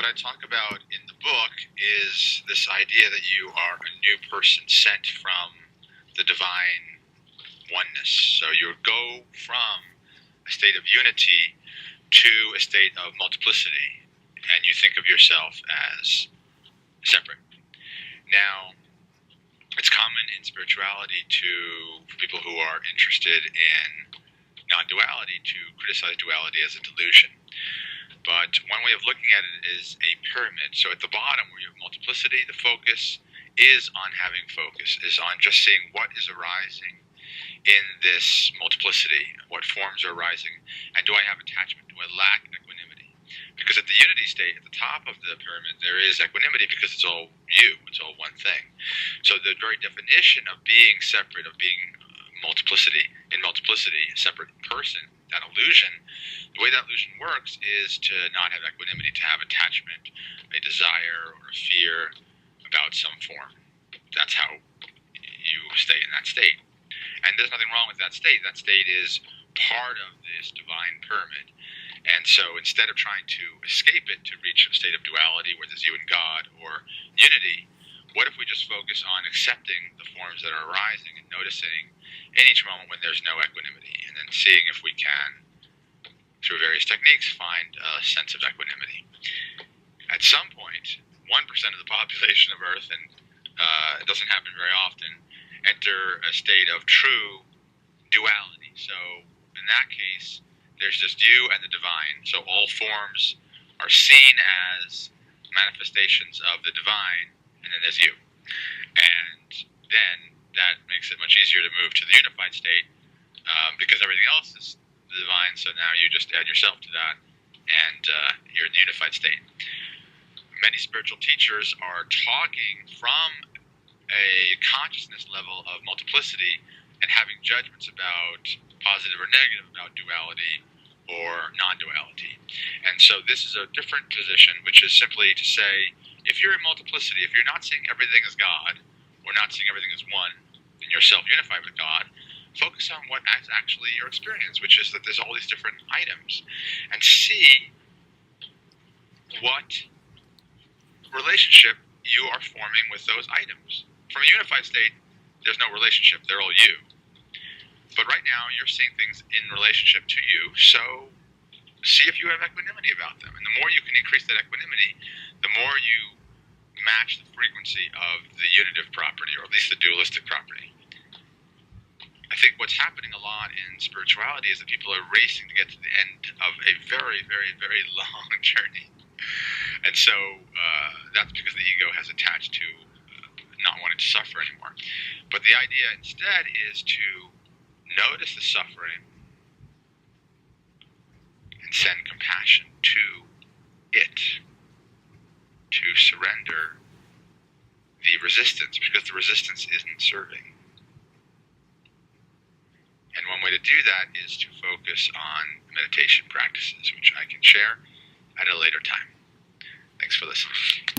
I talk about in the book is this idea that you are a new person sent from the divine oneness. So you go from a state of unity to a state of multiplicity, and you think of yourself as separate. Now, it's common in spirituality for people who are interested in non-duality to criticize duality as a delusion. But one way of looking at it is a pyramid. So at the bottom, where you have multiplicity, the focus is on having focus, is on just seeing what is arising in this multiplicity, what forms are arising, and do I have attachment? Do I lack equanimity? Because at the unity state, at the top of the pyramid, there is equanimity because it's all you, it's all one thing. So the very definition of being separate, of being multiplicity, a separate person, that illusion, the way that illusion works is to not have equanimity, to have attachment, a desire or a fear about some form. That's how you stay in that state. And there's nothing wrong with that state. That state is part of this divine pyramid. And so instead of trying to escape it to reach a state of duality where there's you and God or unity, what if we just focus on accepting the forms that are arising and noticing in each moment when there's no equanimity, and then seeing if we can, through various techniques, find a sense of equanimity. At some point, 1% of the population of Earth, and it doesn't happen very often, enter a state of true duality. So in that case, there's just you and the divine. So all forms are seen as manifestations of the divine, and then there's you. And then that makes it much easier to move to the unified state, because everything else is the divine, so now you just add yourself to that, and you're in the unified state. Many spiritual teachers are talking from a consciousness level of multiplicity and having judgments about positive or negative about duality or non-duality. And so this is a different position, which is simply to say, if you're in multiplicity, if you're not seeing everything as God, or not seeing everything as one, and you're self-unified with God, focus on what is actually your experience, which is that there's all these different items, and see what relationship you are forming with those items. From a unified state, there's no relationship. They're all you. But right now, you're seeing things in relationship to you, so see if you have equanimity about them. And the more you can increase that equanimity, the more you match the frequency of the unitive property, or at least the dualistic property. I think what's happening a lot in spirituality is that people are racing to get to the end of a very, very, very long journey. And so that's because the ego has attached to not wanting to suffer anymore. But the idea instead is to notice the suffering and send compassion to it, to surrender the resistance, because the resistance isn't serving. And one way to do that is to focus on meditation practices, which I can share at a later time. Thanks for listening.